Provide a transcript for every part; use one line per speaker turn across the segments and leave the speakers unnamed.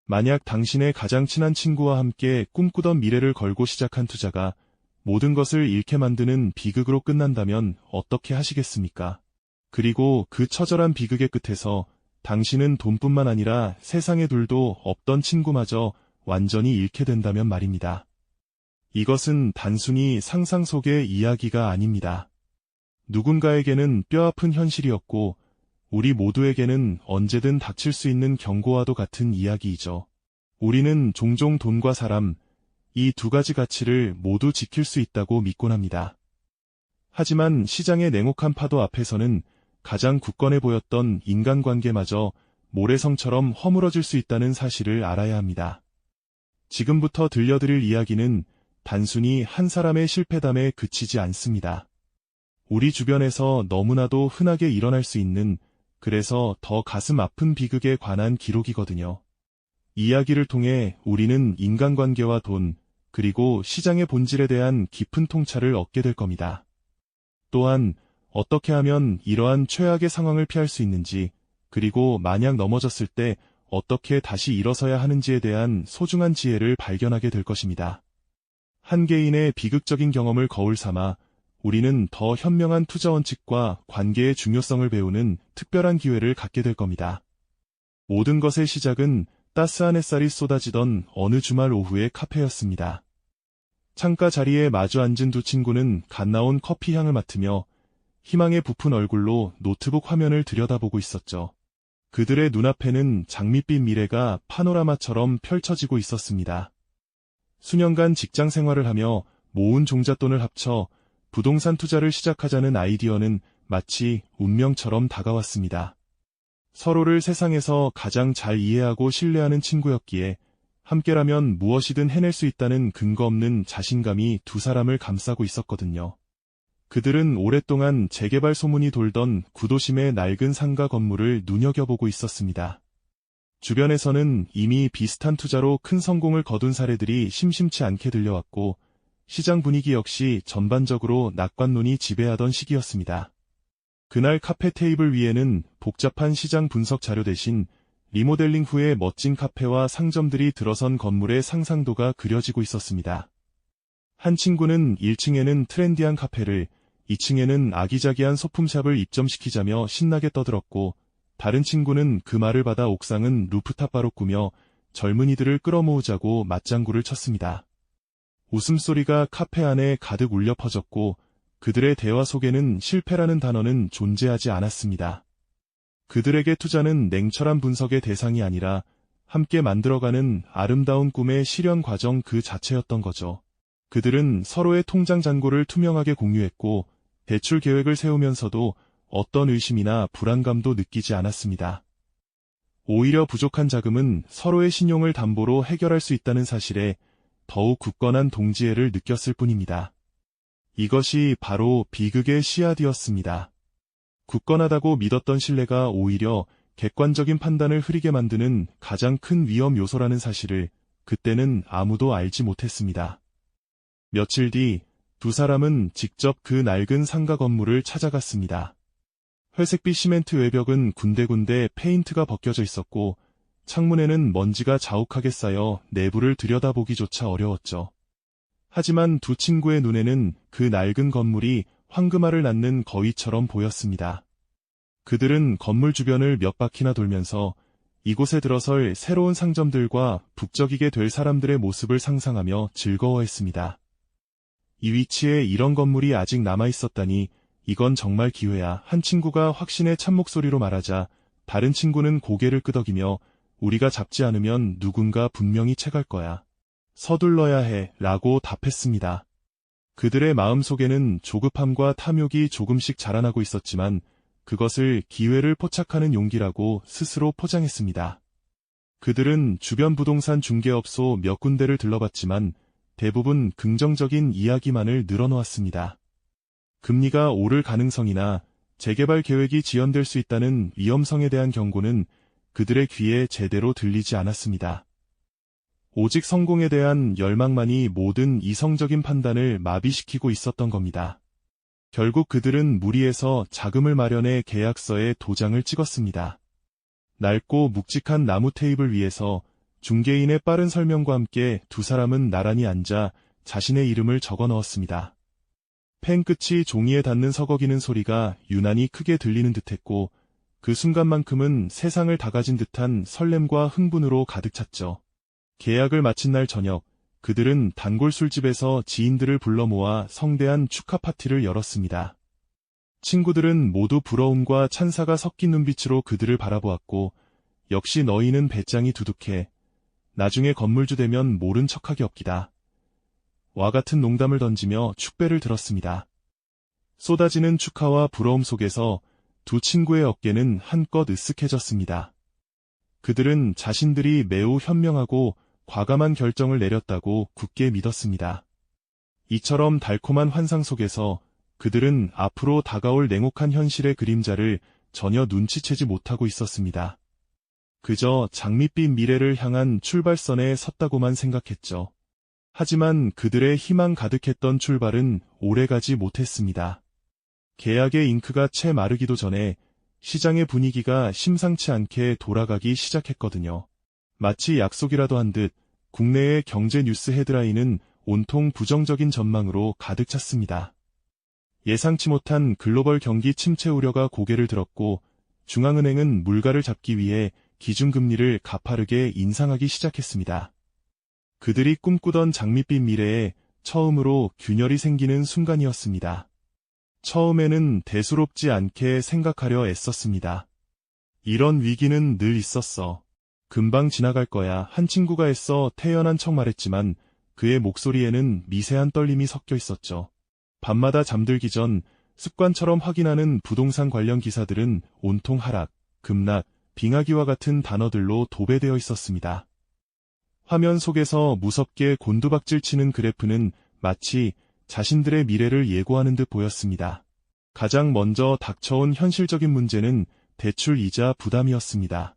만약 당신의 가장 친한 친구와 함께 꿈꾸던 미래를 걸고 시작한 투자가 모든 것을 잃게 만드는 비극으로 끝난다면 어떻게 하시겠습니까? 그리고 그 처절한 비극의 끝에서 당신은 돈뿐만 아니라 세상에 둘도 없던 친구마저 완전히 잃게 된다면 말입니다. 이것은 단순히 상상 속의 이야기가 아닙니다. 누군가에게는 뼈아픈 현실이었고 우리 모두에게는 언제든 닥칠 수 있는 경고와도 같은 이야기이죠. 우리는 종종 돈과 사람, 이 두 가지 가치를 모두 지킬 수 있다고 믿곤 합니다. 하지만 시장의 냉혹한 파도 앞에서는 가장 굳건해 보였던 인간관계마저 모래성처럼 허물어질 수 있다는 사실을 알아야 합니다. 지금부터 들려드릴 이야기는 단순히 한 사람의 실패담에 그치지 않습니다. 우리 주변에서 너무나도 흔하게 일어날 수 있는, 그래서 더 가슴 아픈 비극에 관한 기록이거든요. 이야기를 통해 우리는 인간관계와 돈, 그리고 시장의 본질에 대한 깊은 통찰을 얻게 될 겁니다. 또한 어떻게 하면 이러한 최악의 상황을 피할 수 있는지, 그리고 만약 넘어졌을 때 어떻게 다시 일어서야 하는지에 대한 소중한 지혜를 발견하게 될 것입니다. 한 개인의 비극적인 경험을 거울 삼아 우리는 더 현명한 투자 원칙과 관계의 중요성을 배우는 특별한 기회를 갖게 될 겁니다. 모든 것의 시작은 따스한 햇살이 쏟아지던 어느 주말 오후의 카페였습니다. 창가 자리에 마주 앉은 두 친구는 갓 나온 커피 향을 맡으며 희망에 부푼 얼굴로 노트북 화면을 들여다보고 있었죠. 그들의 눈앞에는 장밋빛 미래가 파노라마처럼 펼쳐지고 있었습니다. 수년간 직장 생활을 하며 모은 종잣돈을 합쳐 부동산 투자를 시작하자는 아이디어는 마치 운명처럼 다가왔습니다. 서로를 세상에서 가장 잘 이해하고 신뢰하는 친구였기에 함께라면 무엇이든 해낼 수 있다는 근거 없는 자신감이 두 사람을 감싸고 있었거든요. 그들은 오랫동안 재개발 소문이 돌던 구도심의 낡은 상가 건물을 눈여겨보고 있었습니다. 주변에서는 이미 비슷한 투자로 큰 성공을 거둔 사례들이 심심치 않게 들려왔고 시장 분위기 역시 전반적으로 낙관론이 지배하던 시기였습니다. 그날 카페 테이블 위에는 복잡한 시장 분석 자료 대신 리모델링 후에 멋진 카페와 상점들이 들어선 건물의 상상도가 그려지고 있었습니다. 한 친구는 1층에는 트렌디한 카페를, 2층에는 아기자기한 소품샵을 입점시키자며 신나게 떠들었고, 다른 친구는 그 말을 받아 옥상은 루프탑바로 꾸며 젊은이들을 끌어모으자고 맞장구를 쳤습니다. 웃음소리가 카페 안에 가득 울려 퍼졌고, 그들의 대화 속에는 실패라는 단어는 존재하지 않았습니다. 그들에게 투자는 냉철한 분석의 대상이 아니라 함께 만들어가는 아름다운 꿈의 실현 과정 그 자체였던 거죠. 그들은 서로의 통장 잔고를 투명하게 공유했고 대출 계획을 세우면서도 어떤 의심이나 불안감도 느끼지 않았습니다. 오히려 부족한 자금은 서로의 신용을 담보로 해결할 수 있다는 사실에 더욱 굳건한 동지애를 느꼈을 뿐입니다. 이것이 바로 비극의 씨앗이었습니다. 굳건하다고 믿었던 신뢰가 오히려 객관적인 판단을 흐리게 만드는 가장 큰 위험 요소라는 사실을 그때는 아무도 알지 못했습니다. 며칠 뒤 두 사람은 직접 그 낡은 상가 건물을 찾아갔습니다. 회색빛 시멘트 외벽은 군데군데 페인트가 벗겨져 있었고 창문에는 먼지가 자욱하게 쌓여 내부를 들여다보기조차 어려웠죠. 하지만 두 친구의 눈에는 그 낡은 건물이 황금알을 낳는 거위처럼 보였습니다. 그들은 건물 주변을 몇 바퀴나 돌면서 이곳에 들어설 새로운 상점들과 북적이게 될 사람들의 모습을 상상하며 즐거워했습니다. 이 위치에 이런 건물이 아직 남아있었다니 이건 정말 기회야. 한 친구가 확신의 참목소리로 말하자 다른 친구는 고개를 끄덕이며 우리가 잡지 않으면 누군가 분명히 채갈 거야. 서둘러야 해 라고 답했습니다. 그들의 마음속에는 조급함과 탐욕이 조금씩 자라나고 있었지만 그것을 기회를 포착하는 용기라고 스스로 포장했습니다. 그들은 주변 부동산 중개업소 몇 군데를 들러봤지만 대부분 긍정적인 이야기만을 늘어놓았습니다. 금리가 오를 가능성이나 재개발 계획이 지연될 수 있다는 위험성에 대한 경고는 그들의 귀에 제대로 들리지 않았습니다. 오직 성공에 대한 열망만이 모든 이성적인 판단을 마비시키고 있었던 겁니다. 결국 그들은 무리해서 자금을 마련해 계약서에 도장을 찍었습니다. 낡고 묵직한 나무 테이블 위에서 중개인의 빠른 설명과 함께 두 사람은 나란히 앉아 자신의 이름을 적어 넣었습니다. 펜 끝이 종이에 닿는 서걱이는 소리가 유난히 크게 들리는 듯했고 그 순간만큼은 세상을 다 가진 듯한 설렘과 흥분으로 가득 찼죠. 계약을 마친 날 저녁, 그들은 단골 술집에서 지인들을 불러 모아 성대한 축하 파티를 열었습니다. 친구들은 모두 부러움과 찬사가 섞인 눈빛으로 그들을 바라보았고 역시 너희는 배짱이 두둑해. 나중에 건물주 되면 모른 척하기 없기다. 와 같은 농담을 던지며 축배를 들었습니다. 쏟아지는 축하와 부러움 속에서 두 친구의 어깨는 한껏 으쓱해졌습니다. 그들은 자신들이 매우 현명하고 과감한 결정을 내렸다고 굳게 믿었습니다. 이처럼 달콤한 환상 속에서 그들은 앞으로 다가올 냉혹한 현실의 그림자를 전혀 눈치채지 못하고 있었습니다. 그저 장밋빛 미래를 향한 출발선에 섰다고만 생각했죠. 하지만 그들의 희망 가득했던 출발은 오래가지 못했습니다. 계약의 잉크가 채 마르기도 전에 시장의 분위기가 심상치 않게 돌아가기 시작했거든요. 마치 약속이라도 한 듯 국내의 경제 뉴스 헤드라인은 온통 부정적인 전망으로 가득 찼습니다. 예상치 못한 글로벌 경기 침체 우려가 고개를 들었고 중앙은행은 물가를 잡기 위해 기준금리를 가파르게 인상하기 시작했습니다. 그들이 꿈꾸던 장밋빛 미래에 처음으로 균열이 생기는 순간이었습니다. 처음에는 대수롭지 않게 생각하려 애썼습니다. 이런 위기는 늘 있었어. 금방 지나갈 거야. 한 친구가 애써 태연한 척 말했지만 그의 목소리에는 미세한 떨림이 섞여 있었죠. 밤마다 잠들기 전 습관처럼 확인하는 부동산 관련 기사들은 온통 하락, 급락, 빙하기와 같은 단어들로 도배되어 있었습니다. 화면 속에서 무섭게 곤두박질 치는 그래프는 마치 자신들의 미래를 예고하는 듯 보였습니다. 가장 먼저 닥쳐온 현실적인 문제는 대출이자 부담이었습니다.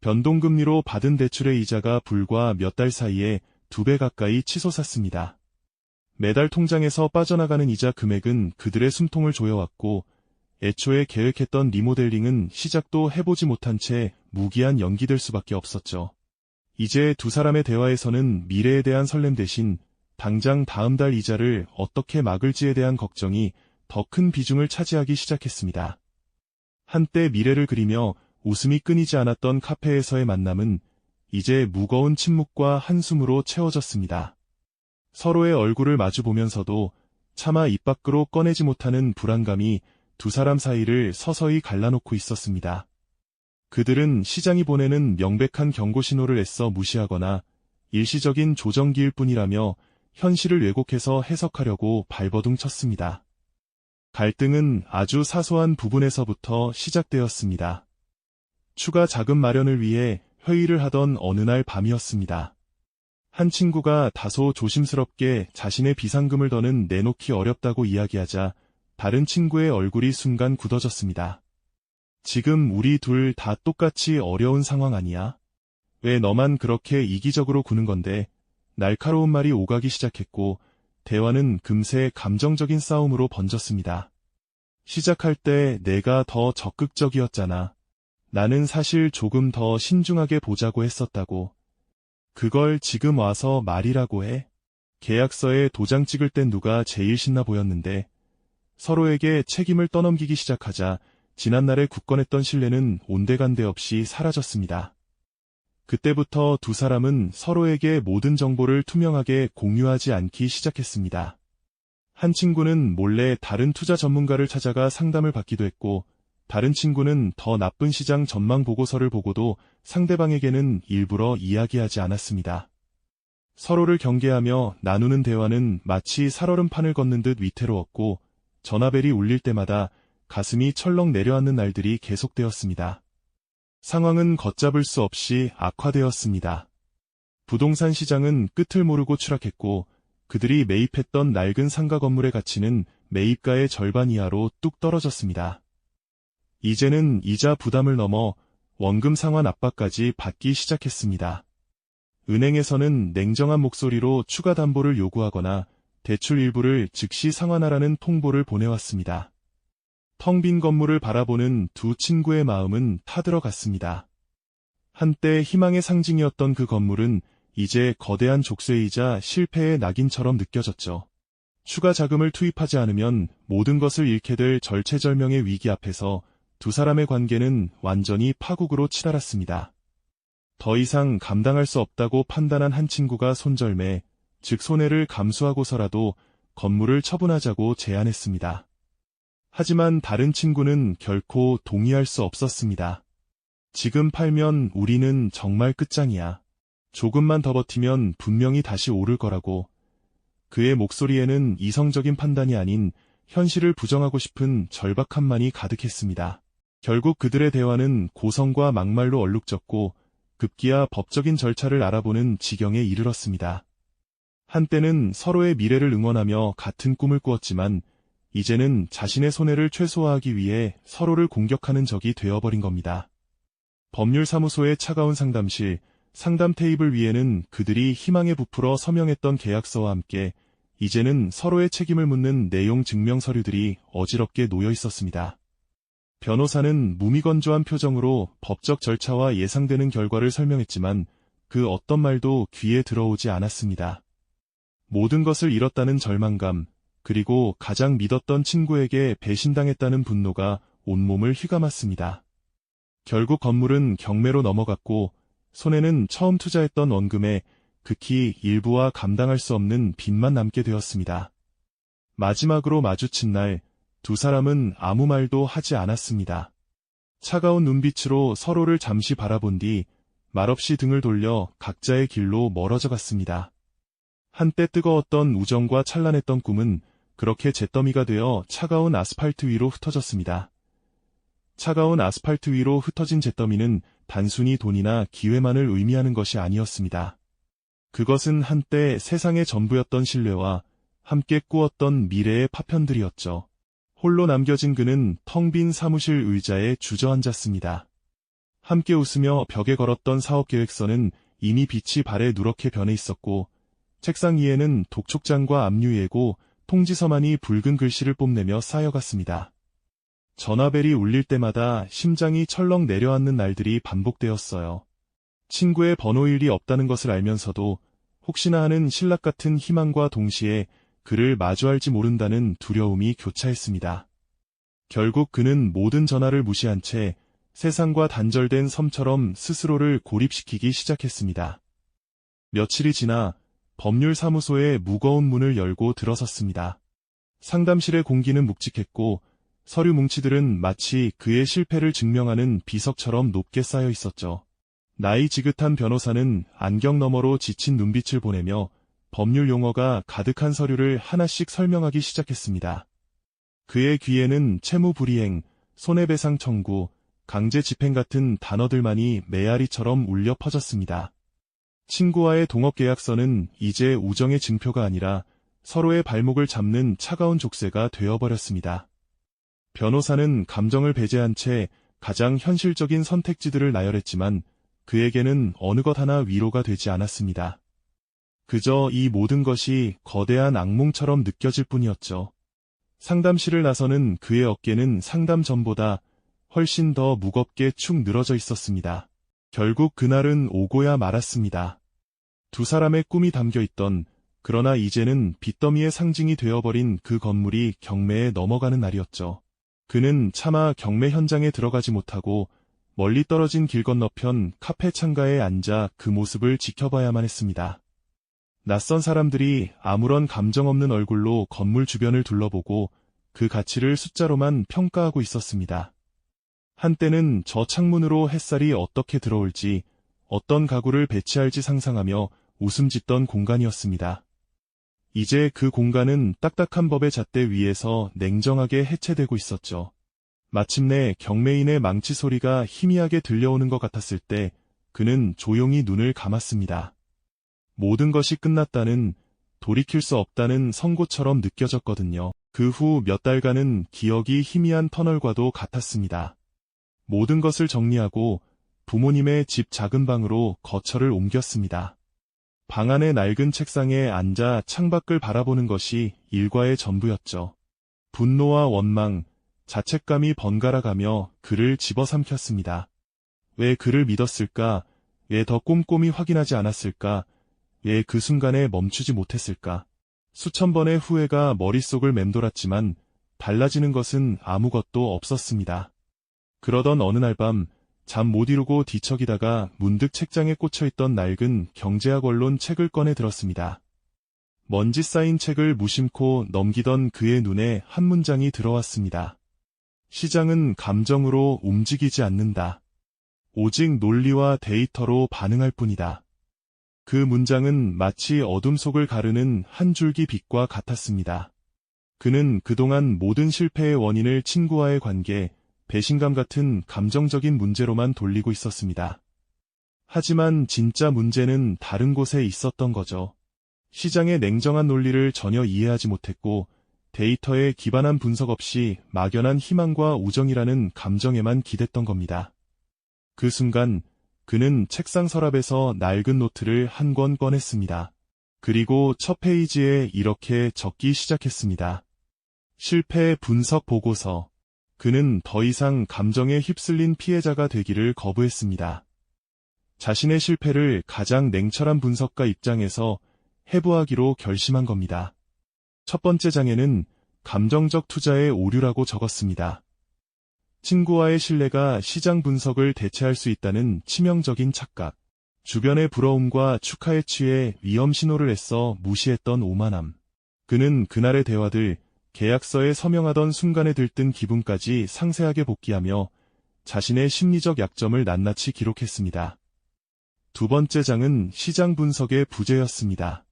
변동금리로 받은 대출의 이자가 불과 몇 달 사이에 2배 가까이 치솟았습니다. 매달 통장에서 빠져나가는 이자 금액은 그들의 숨통을 조여왔고 애초에 계획했던 리모델링은 시작도 해보지 못한 채 무기한 연기될 수밖에 없었죠. 이제 두 사람의 대화에서는 미래에 대한 설렘 대신 당장 다음 달 이자를 어떻게 막을지에 대한 걱정이 더 큰 비중을 차지하기 시작했습니다. 한때 미래를 그리며 웃음이 끊이지 않았던 카페에서의 만남은 이제 무거운 침묵과 한숨으로 채워졌습니다. 서로의 얼굴을 마주보면서도 차마 입 밖으로 꺼내지 못하는 불안감이 두 사람 사이를 서서히 갈라놓고 있었습니다. 그들은 시장이 보내는 명백한 경고 신호를 애써 무시하거나 일시적인 조정기일 뿐이라며 현실을 왜곡해서 해석하려고 발버둥 쳤습니다. 갈등은 아주 사소한 부분에서부터 시작되었습니다. 추가 자금 마련을 위해 회의를 하던 어느 날 밤이었습니다. 한 친구가 다소 조심스럽게 자신의 비상금을 더는 내놓기 어렵다고 이야기하자 다른 친구의 얼굴이 순간 굳어졌습니다. 지금 우리 둘 다 똑같이 어려운 상황 아니야? 왜 너만 그렇게 이기적으로 구는 건데? 날카로운 말이 오가기 시작했고 대화는 금세 감정적인 싸움으로 번졌습니다. 시작할 때 내가 더 적극적이었잖아. 나는 사실 조금 더 신중하게 보자고 했었다고. 그걸 지금 와서 말이라고 해? 계약서에 도장 찍을 땐 누가 제일 신나 보였는데 서로에게 책임을 떠넘기기 시작하자 지난날에 굳건했던 신뢰는 온데간데 없이 사라졌습니다. 그때부터 두 사람은 서로에게 모든 정보를 투명하게 공유하지 않기 시작했습니다. 한 친구는 몰래 다른 투자 전문가를 찾아가 상담을 받기도 했고 다른 친구는 더 나쁜 시장 전망 보고서를 보고도 상대방에게는 일부러 이야기하지 않았습니다. 서로를 경계하며 나누는 대화는 마치 살얼음판을 걷는 듯 위태로웠고 전화벨이 울릴 때마다 가슴이 철렁 내려앉는 날들이 계속되었습니다. 상황은 걷잡을 수 없이 악화되었습니다. 부동산 시장은 끝을 모르고 추락했고 그들이 매입했던 낡은 상가 건물의 가치는 매입가의 절반 이하로 뚝 떨어졌습니다. 이제는 이자 부담을 넘어 원금 상환 압박까지 받기 시작했습니다. 은행에서는 냉정한 목소리로 추가 담보를 요구하거나 대출 일부를 즉시 상환하라는 통보를 보내왔습니다. 텅 빈 건물을 바라보는 두 친구의 마음은 타들어갔습니다. 한때 희망의 상징이었던 그 건물은 이제 거대한 족쇄이자 실패의 낙인처럼 느껴졌죠. 추가 자금을 투입하지 않으면 모든 것을 잃게 될 절체절명의 위기 앞에서 두 사람의 관계는 완전히 파국으로 치달았습니다. 더 이상 감당할 수 없다고 판단한 한 친구가 손절매, 즉 손해를 감수하고서라도 건물을 처분하자고 제안했습니다. 하지만 다른 친구는 결코 동의할 수 없었습니다. 지금 팔면 우리는 정말 끝장이야. 조금만 더 버티면 분명히 다시 오를 거라고. 그의 목소리에는 이성적인 판단이 아닌 현실을 부정하고 싶은 절박함만이 가득했습니다. 결국 그들의 대화는 고성과 막말로 얼룩졌고 급기야 법적인 절차를 알아보는 지경에 이르렀습니다. 한때는 서로의 미래를 응원하며 같은 꿈을 꾸었지만 이제는 자신의 손해를 최소화하기 위해 서로를 공격하는 적이 되어버린 겁니다. 법률사무소의 차가운 상담실, 상담 테이블 위에는 그들이 희망에 부풀어 서명했던 계약서와 함께 이제는 서로의 책임을 묻는 내용 증명 서류들이 어지럽게 놓여 있었습니다. 변호사는 무미건조한 표정으로 법적 절차와 예상되는 결과를 설명했지만 그 어떤 말도 귀에 들어오지 않았습니다. 모든 것을 잃었다는 절망감, 그리고 가장 믿었던 친구에게 배신당했다는 분노가 온몸을 휘감았습니다. 결국 건물은 경매로 넘어갔고 손해는 처음 투자했던 원금의 극히 일부와 감당할 수 없는 빚만 남게 되었습니다. 마지막으로 마주친 날, 두 사람은 아무 말도 하지 않았습니다. 차가운 눈빛으로 서로를 잠시 바라본 뒤 말없이 등을 돌려 각자의 길로 멀어져 갔습니다. 한때 뜨거웠던 우정과 찬란했던 꿈은 그렇게 잿더미가 되어 차가운 아스팔트 위로 흩어졌습니다. 차가운 아스팔트 위로 흩어진 잿더미는 단순히 돈이나 기회만을 의미하는 것이 아니었습니다. 그것은 한때 세상의 전부였던 신뢰와 함께 꾸었던 미래의 파편들이었죠. 홀로 남겨진 그는 텅 빈 사무실 의자에 주저앉았습니다. 함께 웃으며 벽에 걸었던 사업계획서는 이미 빛이 발에 누렇게 변해 있었고 책상 위에는 독촉장과 압류예고, 통지서만이 붉은 글씨를 뽐내며 쌓여갔습니다. 전화벨이 울릴 때마다 심장이 철렁 내려앉는 날들이 반복되었어요. 친구의 번호일이 없다는 것을 알면서도 혹시나 하는 신락 같은 희망과 동시에 그를 마주할지 모른다는 두려움이 교차했습니다. 결국 그는 모든 전화를 무시한 채 세상과 단절된 섬처럼 스스로를 고립시키기 시작했습니다. 며칠이 지나 법률사무소의 무거운 문을 열고 들어섰습니다. 상담실의 공기는 묵직했고 서류 뭉치들은 마치 그의 실패를 증명하는 비석처럼 높게 쌓여 있었죠. 나이 지긋한 변호사는 안경 너머로 지친 눈빛을 보내며 법률 용어가 가득한 서류를 하나씩 설명하기 시작했습니다. 그의 귀에는 채무불이행, 손해배상 청구, 강제 집행 같은 단어들만이 메아리처럼 울려 퍼졌습니다. 친구와의 동업계약서는 이제 우정의 증표가 아니라 서로의 발목을 잡는 차가운 족쇄가 되어버렸습니다. 변호사는 감정을 배제한 채 가장 현실적인 선택지들을 나열했지만 그에게는 어느 것 하나 위로가 되지 않았습니다. 그저 이 모든 것이 거대한 악몽처럼 느껴질 뿐이었죠. 상담실을 나서는 그의 어깨는 상담 전보다 훨씬 더 무겁게 축 늘어져 있었습니다. 결국 그날은 오고야 말았습니다. 두 사람의 꿈이 담겨있던, 그러나 이제는 빚더미의 상징이 되어버린 그 건물이 경매에 넘어가는 날이었죠. 그는 차마 경매 현장에 들어가지 못하고 멀리 떨어진 길 건너편 카페 창가에 앉아 그 모습을 지켜봐야만 했습니다. 낯선 사람들이 아무런 감정 없는 얼굴로 건물 주변을 둘러보고 그 가치를 숫자로만 평가하고 있었습니다. 한때는 저 창문으로 햇살이 어떻게 들어올지, 어떤 가구를 배치할지 상상하며 웃음 짓던 공간이었습니다. 이제 그 공간은 딱딱한 법의 잣대 위에서 냉정하게 해체되고 있었죠. 마침내 경매인의 망치 소리가 희미하게 들려오는 것 같았을 때 그는 조용히 눈을 감았습니다. 모든 것이 끝났다는, 돌이킬 수 없다는 선고처럼 느껴졌거든요. 그 후 몇 달간은 기억이 희미한 터널과도 같았습니다. 모든 것을 정리하고 부모님의 집 작은 방으로 거처를 옮겼습니다. 방 안의 낡은 책상에 앉아 창밖을 바라보는 것이 일과의 전부였죠. 분노와 원망, 자책감이 번갈아가며 그를 집어삼켰습니다. 왜 그를 믿었을까? 왜 더 꼼꼼히 확인하지 않았을까? 왜 그 순간에 멈추지 못했을까? 수천 번의 후회가 머릿속을 맴돌았지만 달라지는 것은 아무것도 없었습니다. 그러던 어느 날 밤, 잠 못 이루고 뒤척이다가 문득 책장에 꽂혀있던 낡은 경제학 원론 책을 꺼내 들었습니다. 먼지 쌓인 책을 무심코 넘기던 그의 눈에 한 문장이 들어왔습니다. 시장은 감정으로 움직이지 않는다. 오직 논리와 데이터로 반응할 뿐이다. 그 문장은 마치 어둠 속을 가르는 한 줄기 빛과 같았습니다. 그는 그동안 모든 실패의 원인을 친구와의 관계, 배신감 같은 감정적인 문제로만 돌리고 있었습니다. 하지만 진짜 문제는 다른 곳에 있었던 거죠. 시장의 냉정한 논리를 전혀 이해하지 못했고 데이터에 기반한 분석 없이 막연한 희망과 우정이라는 감정에만 기댔던 겁니다. 그 순간 그는 책상 서랍에서 낡은 노트를 한 권 꺼냈습니다. 그리고 첫 페이지에 이렇게 적기 시작했습니다. 실패 분석 보고서. 그는 더 이상 감정에 휩쓸린 피해자가 되기를 거부했습니다. 자신의 실패를 가장 냉철한 분석가 입장에서 해부하기로 결심한 겁니다. 첫 번째 장에는 감정적 투자의 오류라고 적었습니다. 친구와의 신뢰가 시장 분석을 대체할 수 있다는 치명적인 착각, 주변의 부러움과 축하에 취해 위험 신호를 애써 무시했던 오만함. 그는 그날의 대화들, 계약서에 서명하던 순간에 들뜬 기분까지 상세하게 복기하며 자신의 심리적 약점을 낱낱이 기록했습니다. 두 번째 장은 시장 분석의 부재였습니다.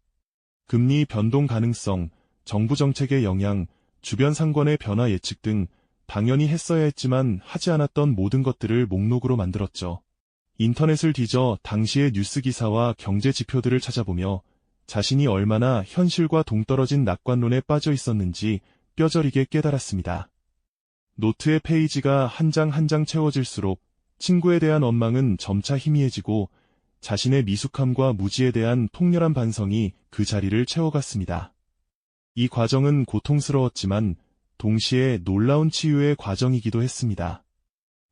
금리 변동 가능성, 정부 정책의 영향, 주변 상권의 변화 예측 등 당연히 했어야 했지만 하지 않았던 모든 것들을 목록으로 만들었죠. 인터넷을 뒤져 당시의 뉴스 기사와 경제 지표들을 찾아보며 자신이 얼마나 현실과 동떨어진 낙관론에 빠져 있었는지 뼈저리게 깨달았습니다. 노트의 페이지가 한 장 한 장 채워질수록 친구에 대한 원망은 점차 희미해지고 자신의 미숙함과 무지에 대한 통렬한 반성이 그 자리를 채워갔습니다. 이 과정은 고통스러웠지만 동시에 놀라운 치유의 과정이기도 했습니다.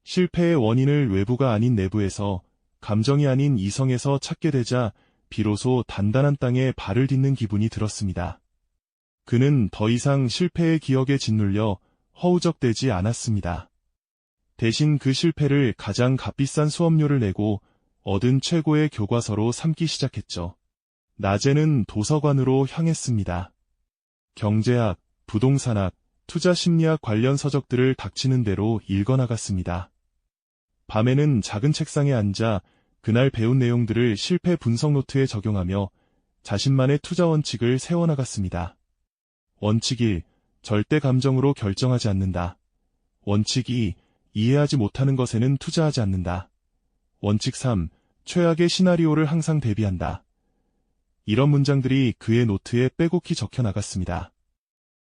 실패의 원인을 외부가 아닌 내부에서, 감정이 아닌 이성에서 찾게 되자 비로소 단단한 땅에 발을 딛는 기분이 들었습니다. 그는 더 이상 실패의 기억에 짓눌려 허우적대지 않았습니다. 대신 그 실패를 가장 값비싼 수업료를 내고 얻은 최고의 교과서로 삼기 시작했죠. 낮에는 도서관으로 향했습니다. 경제학, 부동산학, 투자 심리학 관련 서적들을 닥치는 대로 읽어나갔습니다. 밤에는 작은 책상에 앉아 그날 배운 내용들을 실패 분석 노트에 적용하며 자신만의 투자 원칙을 세워나갔습니다. 원칙 1. 절대 감정으로 결정하지 않는다. 원칙 2. 이해하지 못하는 것에는 투자하지 않는다. 원칙 3. 최악의 시나리오를 항상 대비한다. 이런 문장들이 그의 노트에 빼곡히 적혀 나갔습니다.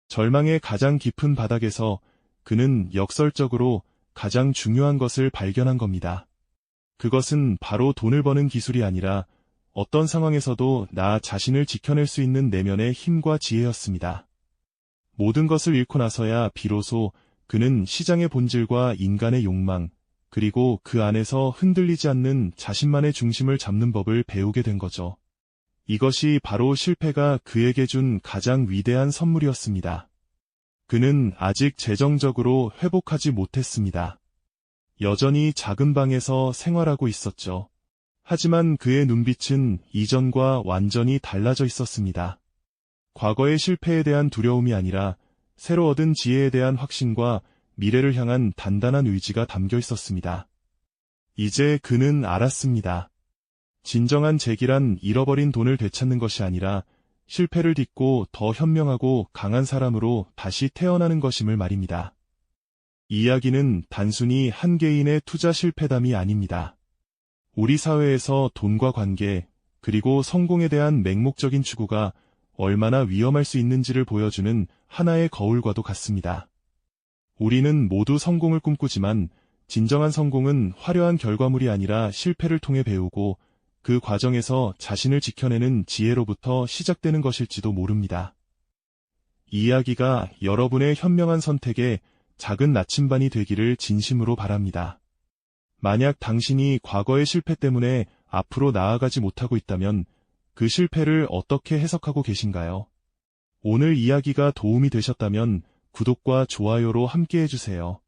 절망의 가장 깊은 바닥에서 그는 역설적으로 가장 중요한 것을 발견한 겁니다. 그것은 바로 돈을 버는 기술이 아니라 어떤 상황에서도 나 자신을 지켜낼 수 있는 내면의 힘과 지혜였습니다. 모든 것을 잃고 나서야 비로소 그는 시장의 본질과 인간의 욕망, 그리고 그 안에서 흔들리지 않는 자신만의 중심을 잡는 법을 배우게 된 거죠. 이것이 바로 실패가 그에게 준 가장 위대한 선물이었습니다. 그는 아직 재정적으로 회복하지 못했습니다. 여전히 작은 방에서 생활하고 있었죠. 하지만 그의 눈빛은 이전과 완전히 달라져 있었습니다. 과거의 실패에 대한 두려움이 아니라 새로 얻은 지혜에 대한 확신과 미래를 향한 단단한 의지가 담겨 있었습니다. 이제 그는 알았습니다. 진정한 재기란 잃어버린 돈을 되찾는 것이 아니라 실패를 딛고 더 현명하고 강한 사람으로 다시 태어나는 것임을 말입니다. 이 이야기는 단순히 한 개인의 투자 실패담이 아닙니다. 우리 사회에서 돈과 관계, 그리고 성공에 대한 맹목적인 추구가 얼마나 위험할 수 있는지를 보여주는 하나의 거울과도 같습니다. 우리는 모두 성공을 꿈꾸지만 진정한 성공은 화려한 결과물이 아니라 실패를 통해 배우고 그 과정에서 자신을 지켜내는 지혜로부터 시작되는 것일지도 모릅니다. 이 이야기가 여러분의 현명한 선택에 작은 나침반이 되기를 진심으로 바랍니다. 만약 당신이 과거의 실패 때문에 앞으로 나아가지 못하고 있다면 그 실패를 어떻게 해석하고 계신가요? 오늘 이야기가 도움이 되셨다면 구독과 좋아요로 함께 해주세요.